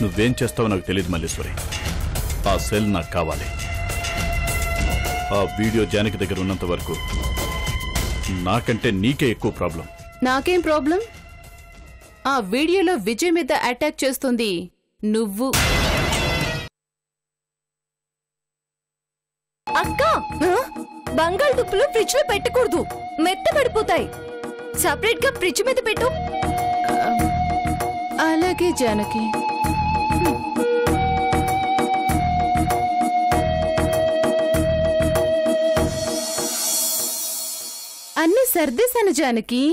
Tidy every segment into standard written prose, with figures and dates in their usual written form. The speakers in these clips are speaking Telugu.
నువ్వేం చేస్తావో నాకు తెలియదు మల్లేశ్వరి. ఆ సెల్ నాకు కావాలి. ఆ వీడియో జానకి దగ్గర ఉన్నంత వరకు నాకంటే నీకే ఎక్కువ ప్రాబ్లం. నాకేం ప్రాబ్లం? ఆ వీడియోలో విజయ్ మీద అటాక్ చేస్తుంది నువ్వు. అక్క, బంగాళదుంపలు ఫ్రిడ్జ్ లో పెట్టకూడదు, మెత్తబడిపోతాయి. సెపరేట్ గా ఫ్రిడ్జ్ మీద పెట్టు. అలాగే జానకి. అన్ని సర్దేశాను జానకి.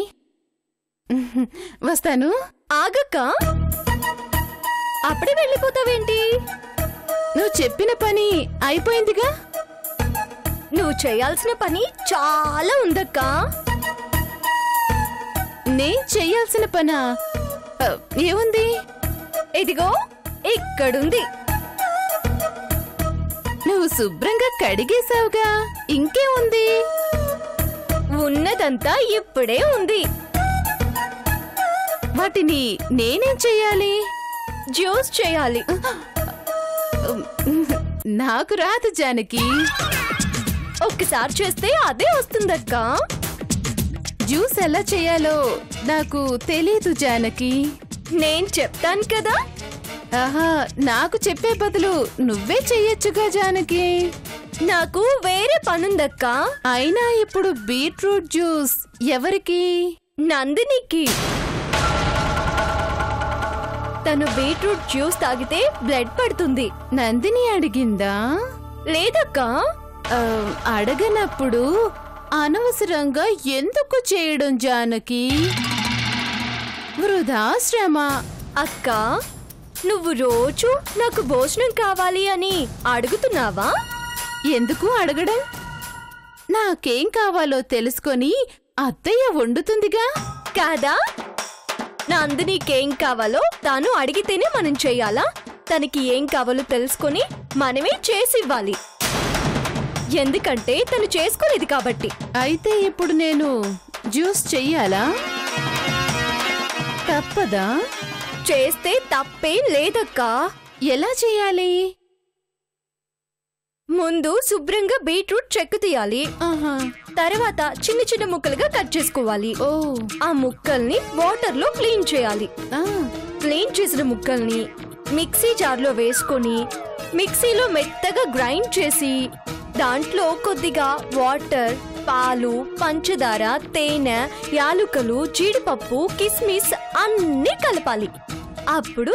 వస్తాను. ఆగక్క, అప్పుడే వెళ్ళిపోతావేంటి? నువ్వు చెప్పిన పని అయిపోయిందిగా. నువ్వు చేయాల్సిన పని చాలా ఉందక్క. నేను చెయ్యాల్సిన పనా? ఏముంది? ఇదిగో ఇక్కడుంది. నువ్వు శుభ్రంగా కడిగేశావుగా, ఇంకేముంది? ఉన్నదంతా ఇప్పుడే ఉంది. వాటిని నేనేం చెయ్యాలి? జ్యూస్ చేయాలి. నాకు రాదు జానకి. ఒక్కసారి చేస్తే అదే వస్తుందక్క. జ్యూస్ ఎలా చేయాలో నాకు తెలీదు జానకి. నేను చెప్తాను కదా. ఆహా, నాకు చెప్పే బదులు నువ్వే చెయ్యొచ్చుగా జానకి. నాకు వేరే పనుందక్క. అయినా ఇప్పుడు బీట్రూట్ జ్యూస్ ఎవరికి? నందినికి. తను బీట్రూట్ జ్యూస్ తాగితే బ్లడ్ పడుతుంది. నందిని అడిగిందా? లేదక్క. అడగనప్పుడు అనవసరంగా ఎందుకు చేయడం జానకి? వృధా శ్రమ. అక్క, నువ్వు రోజు నాకు భోజనం కావాలి అని అడుగుతున్నావా? ఎందుకు అడగడం? నాకేం కావాలో తెలుసుకొని అత్తయ్య వండుతుందిగా. కాదా? నందినికేం కావాలో తాను అడిగితేనే మనం చెయ్యాలా? తనకి ఏం కావాలో తెలుసుకొని మనమే చేసివ్వాలి. ఎందుకంటే తను చేసుకోలేదు కాబట్టి. అయితే ఇప్పుడు నేను జ్యూస్ చెయ్యాలా? తప్పదా? చేస్తే తప్పేం లేదక్కా. ఎలా చెయ్యాలి? ముందు శుభ్రంగా బీట్రూట్ చెక్కు తీయాలి. తర్వాత చిన్న చిన్న ముక్కలుగా కట్ చేసుకోవాలి. ఆ ముక్కల్ని వాటర్ లో క్లీన్ చేయాలి. క్లీన్ చేసిన ముక్కల్ని మిక్సీ జార్ లో వేసుకొని మిక్సీలో మెత్తగా గ్రైండ్ చేసి దాంట్లో కొద్దిగా వాటర్, పాలు, పంచదార, తేనె, యాలుకలు, జీడిపప్పు, కిస్మిస్ అన్నీ కలపాలి. అప్పుడు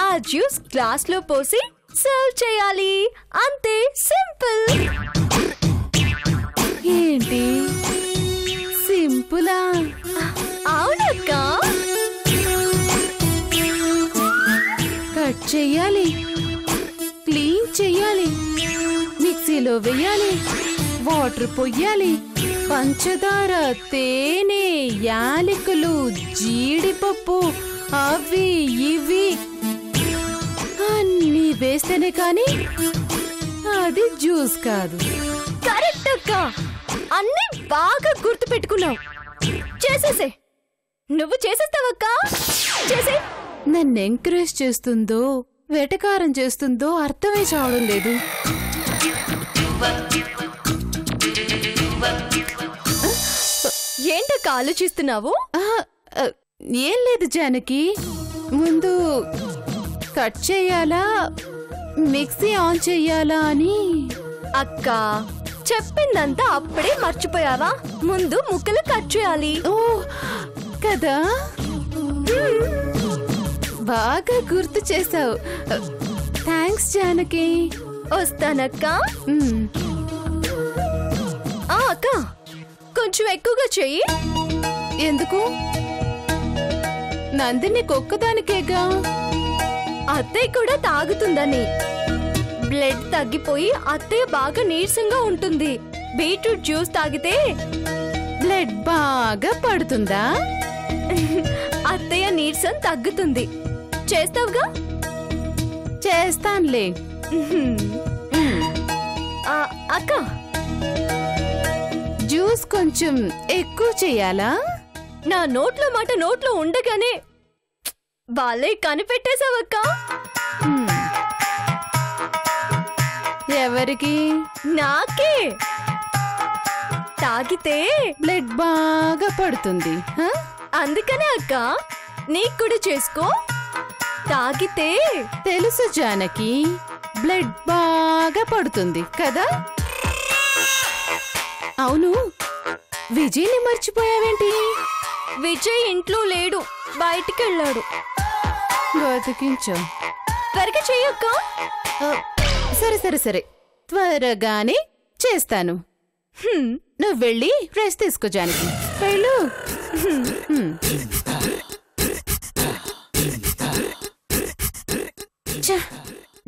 ఆ జ్యూస్ గ్లాస్ లో పోసి సర్వ్ చేయాలి. అంతే, సింపుల్. ఏంటి సింపులా? అవునక్క. కట్ చెయ్యాలి, క్లీన్ చెయ్యాలి, మిక్సీలో వెయ్యాలి, వాటర్ పొయ్యాలి, పంచదార, తేనె, యాలకులు, జీడిపప్పు, అవి ఇవి అన్నీ వేస్తేనే కానీ అది జ్యూస్ కాదు. కరెక్ట్ అక్క. అన్నీ బాగా గుర్తు పెట్టుకున్నావు. చేసేసే. నువ్వు చేసేస్తావక్క. చేసే. నన్ను ఎంకరేజ్ చేస్తుందో వెటకారం చేస్తుందో అర్థమే చావడం లేదు. ఏంటక్క ఆలోచిస్తున్నావు? ఏం లేదు జానకి. ముందు కట్ చెయ్యాలా, మిక్సీ ఆన్ చెయ్యాలా అని. అక్క, చెప్పిందంతా అప్పుడే మర్చిపోయావా? ముందు ముక్కలు కట్ చేయాలి. ఓ కదా, బాగా గుర్తు చేసావు. థ్యాంక్స్ జానకి. వస్తానక్క. అక్క, కొంచెం ఎక్కువగా చెయ్యి. ఎందుకు? నందిని ఒక్కదానికేగా. అత్తయ్య కూడా తాగుతుందని. బ్లడ్ తగ్గిపోయి అత్తయ్య బాగా నీరసంగా ఉంటుంది. బీట్రూట్ జ్యూస్ తాగితే బ్లడ్ బాగా పడుతుందా? అత్తయ్య నీరసం తగ్గుతుంది. చేస్తావుగా? చేస్తానులే. అక్క, జ్యూస్ కొంచెం ఎక్కువ చెయ్యాలా? నా నోట్లో మాట నోట్లో ఉండగానే వాళ్ళే కనిపెట్టేశావక్క. ఎవరికి? నాకే. తాగితే బ్లడ్ బాగా పడుతుంది. అందుకనే అక్క నీకు కూడా చేసుకో. తాగితే తెలుసు జానకి, బ్లడ్ బాగా పడుతుంది కదా. అవును, విజయ్ని మర్చిపోయావేంటి? విజయ్ ఇంట్లో లేడు, బయటికి వెళ్ళాడు. బతికించో. త్వరగా చెయ్యక్క. సరే సరే సరే, త్వరగానే చేస్తాను. నువ్వు వెళ్ళి రెస్ట్ తీసుకో జానకి. వెళ్ళు.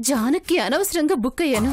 జానకి అనవసరంగా బుక్ అయ్యాను.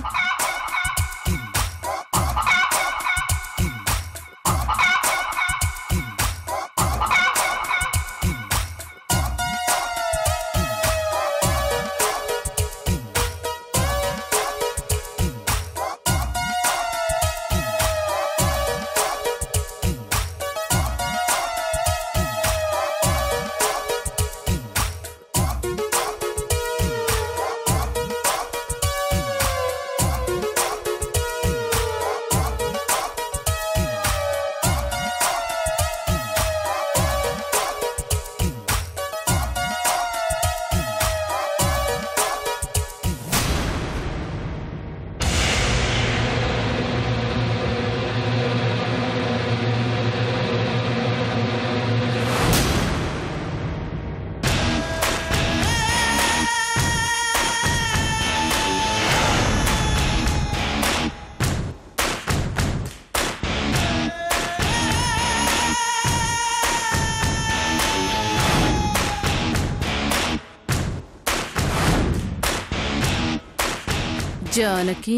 జానకి,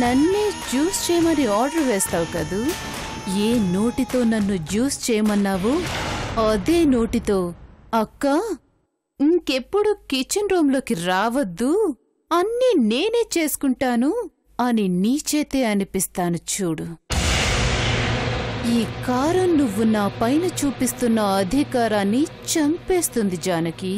నన్నే జ్యూస్ చేయమని ఆర్డర్ వేస్తావు కదూ. ఏ నోటితో నన్ను జ్యూస్ చేయమన్నావు అదే నోటితో అక్క ఇంకెప్పుడు కిచెన్ రూమ్లోకి రావద్దు, అన్నీ నేనే చేసుకుంటాను అని నీ చేతే అనిపిస్తాను చూడు. ఈ కారం నువ్వు నా పైన చూపిస్తున్న అధికారాన్ని చంపేస్తుంది Janaki.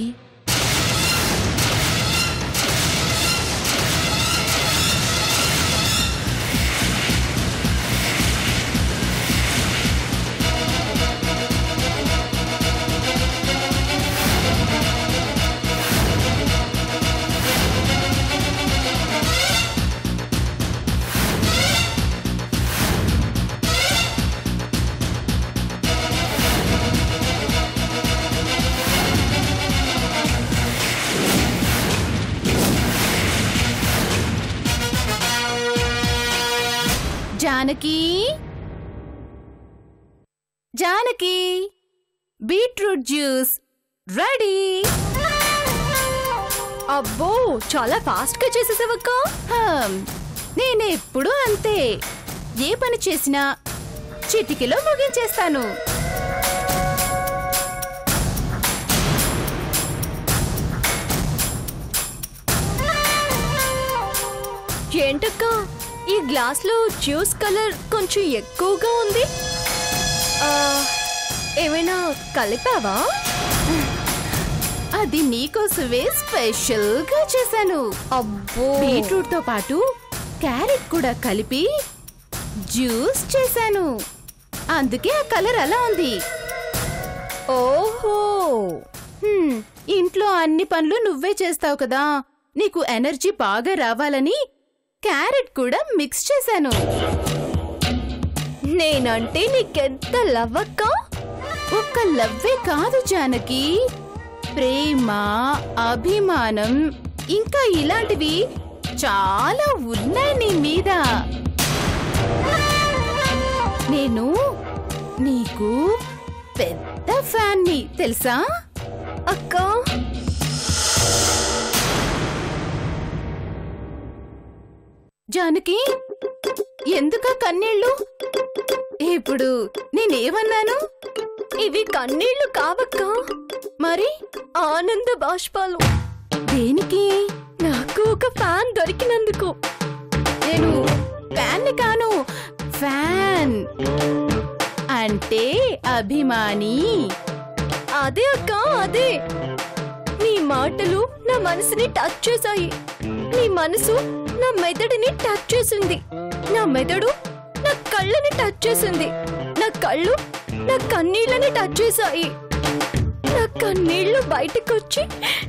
Janaki, Janaki, beetroot juice ready. అబ్బో, చాలా ఫాస్ట్ గా చేసేసావక్క. నేనెప్పుడు అంతే, ఏ పని చేసినా చిటికెలో ముగించేస్తాను. ఏంటక్క, ఈ గ్లాస్ లో జ్యూస్ కలర్ కొంచెం ఎక్కువగా ఉంది. ఏమైనా కలిపావా? అది నీకోసమే స్పెషల్ గా చేశాను. అబ్బో, బీట్రూట్ తో పాటు క్యారెట్ కూడా కలిపి జ్యూస్ చేశాను, అందుకే ఆ కలర్ అలా ఉంది. ఓహో, ఇంట్లో అన్ని పనులు నువ్వే చేస్తావు కదా, నీకు ఎనర్జీ బాగా రావాలని క్యారెట్ కూడా మిక్స్ చేశాను. నేనంటే నీకెంత లవ్ అక్క. ఒక్క లవ్వే కాదు జానకి, ప్రేమ, అభిమానం, ఇంకా ఇలాంటివి చాలా ఉన్నాయి నీ మీద. నేను నీకు పెద్ద ఫ్యాన్ని తెలుసా అక్క? జానకి, ఎందుక కన్నీళ్ళు? ఇప్పుడు నేనేమన్నాను? ఇవి కన్నీళ్లు కావక్క, మరి ఆనంద బాష్పాలు. దేనికి? నాకు ఒక ఫ్యాన్ దొరికినందుకు. నేను ఫ్యాన్ని కాను, ఫ్యాన్ అంటే అభిమాని. అదే అక్క, అదే. నీ మాటలు నా మనసుని టచ్ చేశాయి. నీ మనసు నా మెదడుని టచ్ చేసింది. నా మెదడు నా కళ్ళని టచ్ చేసింది. నా కళ్ళు నా కన్నీళ్ళని టచ్ చేశాయి. నా కన్నీళ్లు బయటకొచ్చి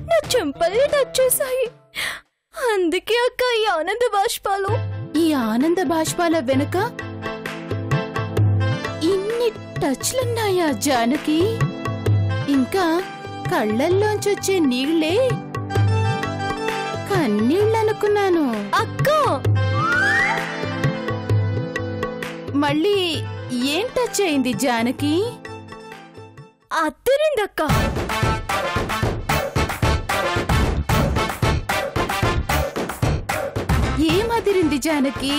నా చెంపల్ని టచ్ చేశాయి. అందుకే అక్క ఈ ఆనంద బాష్పాలు. ఈ ఆనంద బాష్పాల వెనుక ఇన్ని టచ్లున్నాయా జానకి? ఇంకా కళ్ళల్లోంచొచ్చే నీళ్లే కన్నీళ్ళనుకున్నాను. అక్క మళ్ళీ ఏం టచ్ అయింది జానకి? అద్దరిందక్క. ఏమదిరింది జానకి?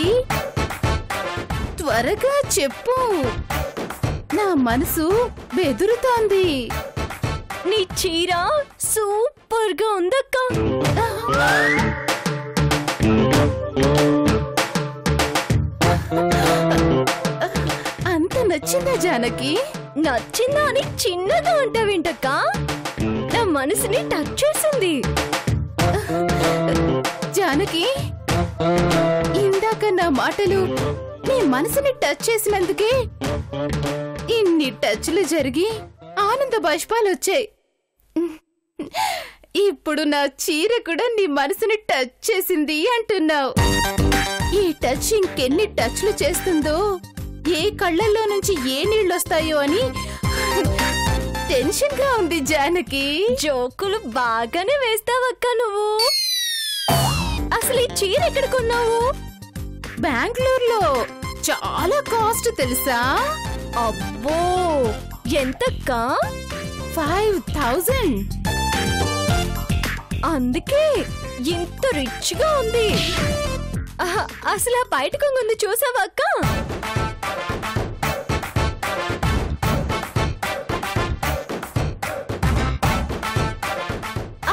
త్వరగా చెప్పు, నా మనసు బెదురుతోంది. నీ చీర సూపర్ గా ఉందక్క. అంత నచ్చిందా జానకి? నచ్చిందా అని చిన్నగా అంటావేంటక్క? నా మనసుని టచ్ చేసింది. జానకి, ఇందాక నా మాటలు నీ మనసుని టచ్ చేసినందుకే ఇన్ని టచ్లు జరిగి ఆనంద బాష్పాలు వచ్చాయి. ఇప్పుడు నా చీర కూడా నీ మనసుని టచ్ చేసింది అంటున్నావు. ఈ టచ్ ఇంకెన్ని టచ్లు చేస్తుందో, ఏ కళ్ళల్లో నుంచి ఏ నీళ్ళొస్తాయో అని టెన్షన్ గా ఉంది జానకి. జోకులు బాగానే వేస్తావక్క నువ్వు. అసలు ఈ చీర ఎక్కడ కొన్నావు? బెంగళూరులో. చాలా కాస్ట్ తెలుసా? అబ్బో, ఎంతక్క? 5000. అందుకే ఇంత రిచ్ గా ఉంది. అసలు ఆ బయట కొంగుంది చూసావా అక్క?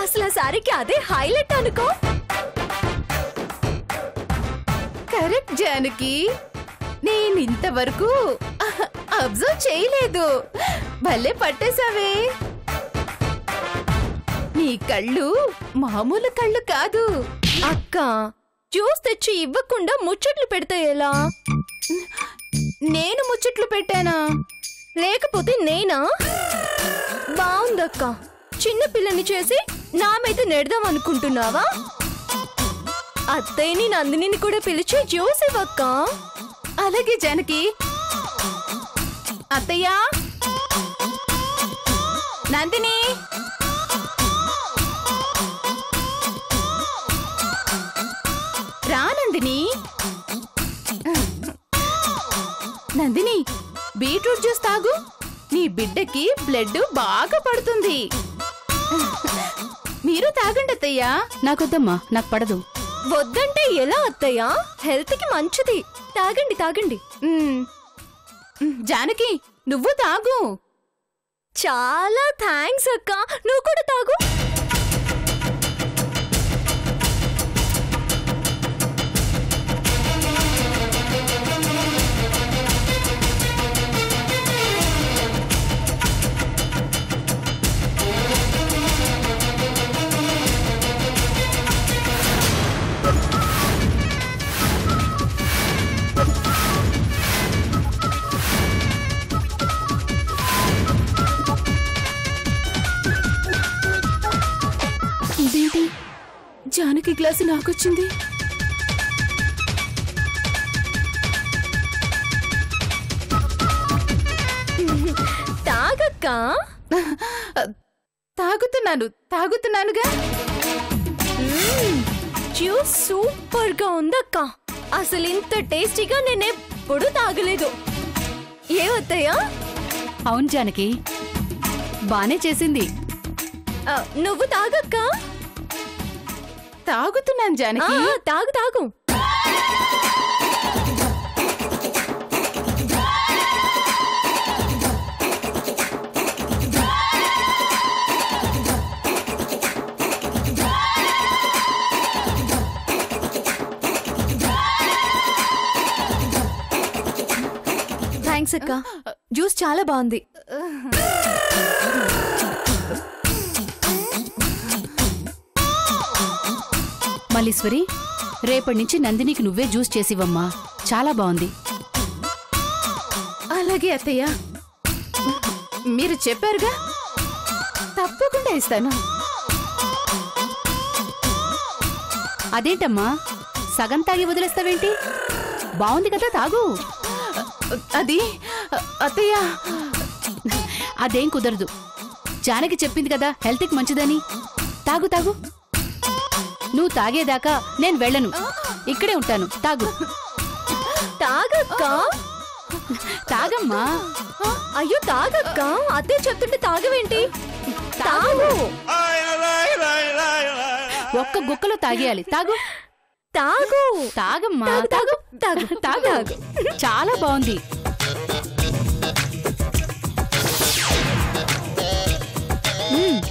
అసలు ఆ సారీకి అదే హైలైట్ అనుకో. కరెక్ట్ జానకి, నేను ఇంతవరకు అబ్జర్వ్ చేయలేదు. భలే పట్టేశావే. నీ కళ్ళు మామూలు కళ్ళు కాదు. అక్క, జ్యూస్ తెచ్చి ఇవ్వకుండా ముచ్చట్లు పెడితే ఎలా? నేను ముచ్చట్లు పెట్టానా? లేకపోతే నేనా? బాగుందక్క. చిన్న పిల్లని చేసి నా మీద నెడదాం అనుకుంటున్నావా? అత్తయ్యని నందినిని కూడా పిలిచి జ్యూస్ ఇవ్వక్క. అలాగే జానకి. అత్తయ్య, నందిని, రా నందిని. నందిని, బీట్రూట్ జ్యూస్ తాగు. నీ బిడ్డకి బ్లడ్ బాగా పడుతుంది. మీరు తాగండి అత్తయ్య. నాకొద్దమ్మా, నాకు పడదు. వద్దంటే ఎలా అత్తయ్య? హెల్త్ కి మంచిది. తాగండి తాగండి. జానకి, నువ్వు తాగు. చాలా థ్యాంక్స్ అక్క. నువ్వు కూడా తాగు. ఇదేంటి, జానకి గ్లాసు నాకొచ్చింది? తాగక్క. తాగుతున్నానుగా. జ్యూస్ సూపర్ గా ఉందక్క. అసలు ఇంత టేస్టీగా నేనెప్పుడు తాగలేదు. ఏవత్తయ్యా? అవును జానకి, బానే చేసింది. నువ్వు తాగక్క. తాగుతున్నాను జానకి. తాగు తాగు. థ్యాంక్స్ అక్క. జ్యూస్ చాలా బాగుంది. మల్లీశ్వరి, రేపటి నుంచి నందినికి నువ్వే జ్యూస్ చేసివమ్మా. చాలా బాగుంది. అలాగే అత్తయ్య, మీరు చెప్పారుగా, తప్పకుండా ఇస్తాను. అదేంటమ్మా సగం తాగి వదిలేస్తావేంటి? బాగుంది కదా, తాగు. అది అత్తయ్య, అదేం కుదరదు. జానకి చెప్పింది కదా హెల్త్కి మంచిదని. తాగు తాగు. నువ్వు తాగేదాకా నేను వెళ్ళను, ఇక్కడే ఉంటాను. తాగు. తాగక్క. తాగమ్మా. అయ్యో తాగక్క, అదే చెప్తుంటే తాగవేంటి? తాగు. ఒక్క గుక్కలో తాగేయాలి. తాగు తాగు. తాగమ్మా. తాగు తాగు తాగు. చాలా బాగుంది.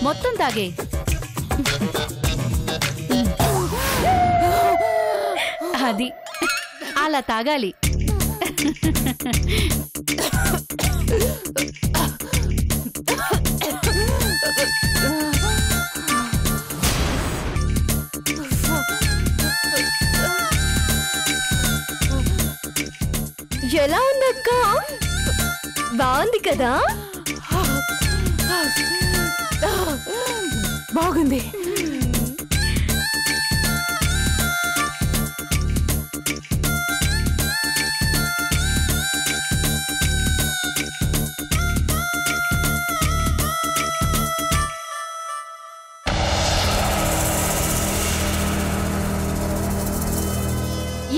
మొత్తం తాగే. అది అలా తాగాలి. ఎలా ఉందక్క? బాగుంది కదా? బాగుంది.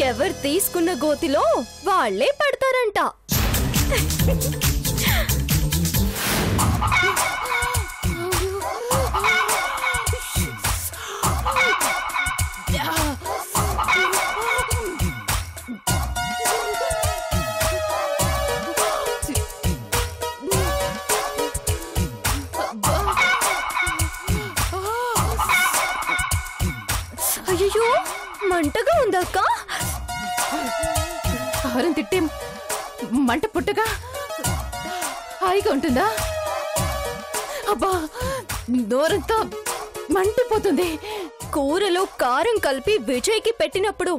ఎవరు తీసుకున్న గోతిలో వాళ్లే పడతారంట. అయ్యో, మంటగా ఉందక్క. కారం తిట్టే మంట పుట్టగా హాయిగా ఉంటుందా? అబ్బా, నోరంతా మంటిపోతుంది. కూరలో కారం కలిపి విజయ్కి పెట్టినప్పుడు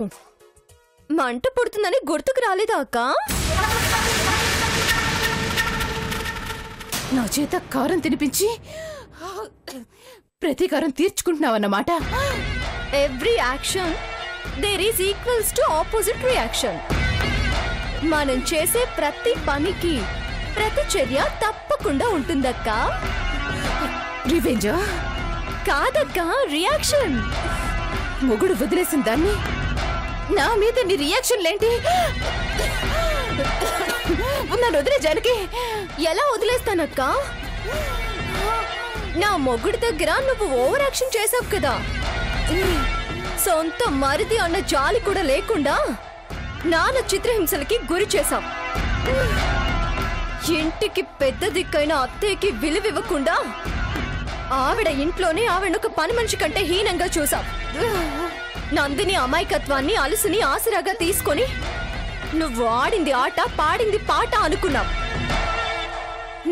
మంట పుడుతుందని గుర్తుకు రాలేదా అక్క? నా చేత కారం తినిపించి ప్రతీకారం తీర్చుకుంటున్నావన్నమాట. Every action there is equals to opposite reaction. మనం చేసే ప్రతి పనికి ప్రతిచర్య తప్పకుండా ఉంటుందక్క. రివెంజా? కాదక్క, రియాక్షన్. మొగుడు వదిలేసిన దాన్ని నా మీద నీ రియాక్షన్లేంటి? నన్ను వదిలే జానకి. ఎలా వదిలేస్తానక్క? నా మొగుడి దగ్గర నువ్వు ఓవర్ యాక్షన్ చేసావు కదా. సొంత మరిది అన్న జాలి కూడా లేకుండా నాన్న చిత్రహింసలకి గురి చేశావు. ఇంటికి పెద్ద దిక్కైన అత్తయ్యకి విలువివ్వకుండా ఆవిడ ఇంట్లోనే ఆవిడొక పని మనిషి కంటే హీనంగా చూసావు. నందిని అమాయకత్వాన్ని అలుసుని ఆసరాగా తీసుకొని నువ్వు ఆడింది ఆట, పాడింది పాట అనుకున్నావు.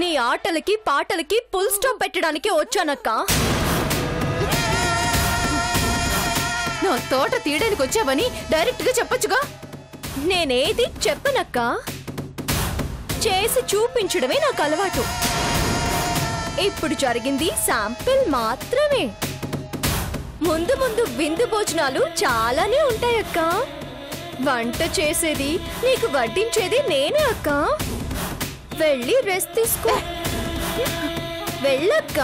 నీ ఆటలకి పాటలకి ఫుల్ స్టాప్ పెట్టడానికే వచ్చానక్క. నా తోట తీయడానికి వచ్చావని డైరెక్ట్ గా చెప్పొచ్చుగా. నేనేది చెప్పనక్క, చేసి చూపించడమే నాకు అలవాటు. ఇప్పుడు జరిగింది శాంపిల్ మాత్రమే. ముందు ముందు విందు భోజనాలు చాలానే ఉంటాయక్క. వంట చేసేది, నీకు వడ్డించేది నేనే అక్క. వెళ్ళి రెస్ట్ తీసుకో. వెళ్ళక్క.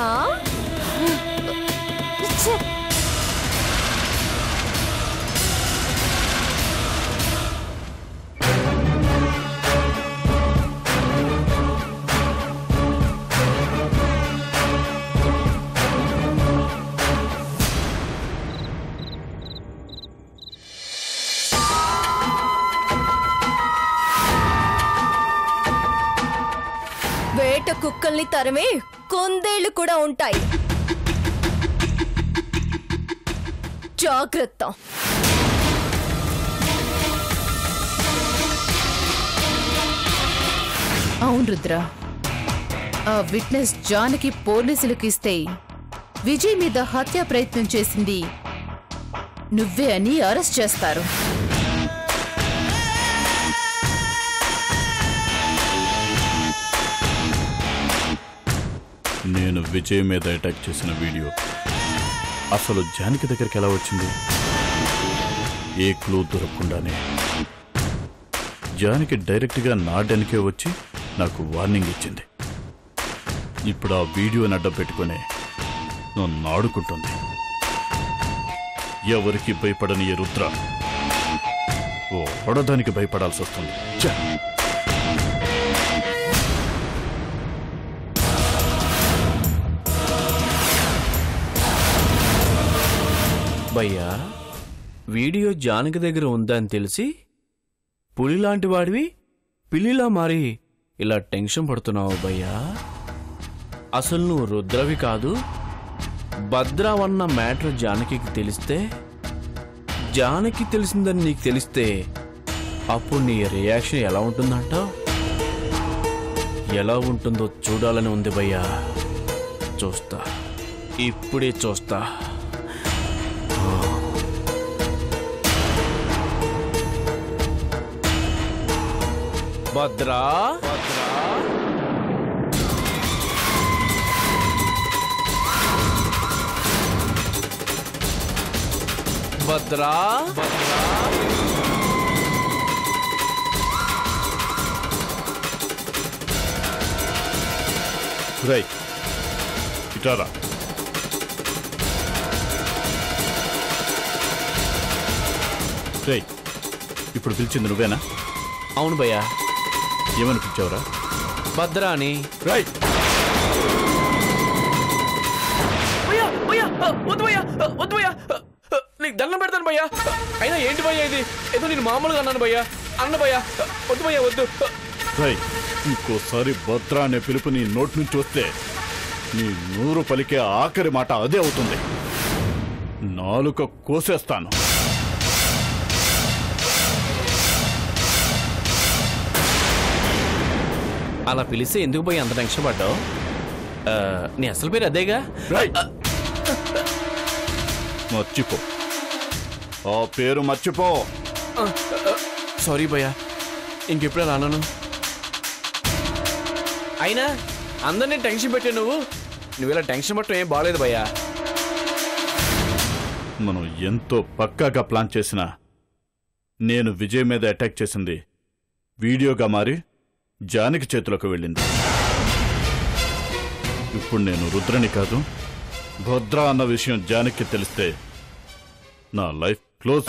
వేట కుక్కల్ని తరమే కొందేళ్లు కూడా ఉంటాయి. జాగ్రత్త. అవును రుద్ర, ఆ విట్నెస్ జానకి పోలీసులకు ఇస్తే విజయ్ మీద హత్యా ప్రయత్నం చేసింది నువ్వే అని అరెస్ట్ చేస్తారు. నేను విజయ్ మీద అటాక్ చేసిన వీడియో అసలు జానకి దగ్గరికి ఎలా వచ్చింది? ఏ క్లూ దొరకకుండానే జానకి డైరెక్ట్గా నా డెన్కే వచ్చి నాకు వార్నింగ్ ఇచ్చింది. ఇప్పుడు ఆ వీడియోని అడ్డం పెట్టుకునే నన్ను ఆడుకుంటుంది. ఎవరికి భయపడని ఈ రుద్ర ఓ ఆడదానికి భయపడాల్సి వస్తుంది. భయ్యా, వీడియో జానకి దగ్గర ఉందని తెలిసి పులిలాంటి వాడివి పిల్లిలా మారి ఇలా టెన్షన్ పడుతున్నావు భయ్యా. అసలు నువ్వు రుద్రవి కాదు, భద్రావన్న మ్యాటర్ జానకి తెలిస్తే, జానకి తెలిసిందని నీకు తెలిస్తే అప్పుడు నీ రియాక్షన్ ఎలా ఉంటుందంటావు? ఎలా ఉంటుందో చూడాలని ఉంది భయ్యా. చూస్తా, ఇప్పుడే చూస్తా. భద్రా, భద్రా, రై ఇటారా. రై ఇప్పుడు పిలిచింది నువ్వేనా? అవును భయ్యా. ఏమని పిలిచావురా? భద్రా అని. రై వద్దు భయ్యా, వద్దు భయ్యా, నీకు దండం పెడతాను భయ్యా. అయినా ఏంటి భయ్యా ఇది? ఏదో నేను మామూలుగా అన్నాను భయ్యా. అన్న భయ్యా, వద్దు భయ్యా, వద్దు. రై ఇంకోసారి భద్రా అనే పిలుపు నీ నోటి నుంచి వస్తే నీ నూరు పలికే ఆఖరి మాట అదే అవుతుంది. నాలుక కోసేస్తాను. అలా పిలిస్తే ఎందుకు పోయి అంత టెన్షన్ పడ్డావు? నీ అసలు పేరు అదేగా? మర్చిపో, ఆ పేరు మర్చిపో. సారీ భయ్యా, ఇంకెప్పుడు అలా అన్నాను. అయినా అందరినీ టెన్షన్ పెట్టే నువ్వు ఇలా టెన్షన్ పట్టడం ఏం బాగలేదు భయ్యా. మనం ఎంతో పక్కాగా ప్లాన్ చేసినా నేను విజయ్ మీద అటాక్ చేసింది వీడియోగా మారి జానకి చేతిలోకి వెళ్ళింది. ఇప్పుడు నేను రుద్రని కాదు, భద్ర అన్న విషయం జానకి తెలిస్తే నా లైఫ్ క్లోజ్.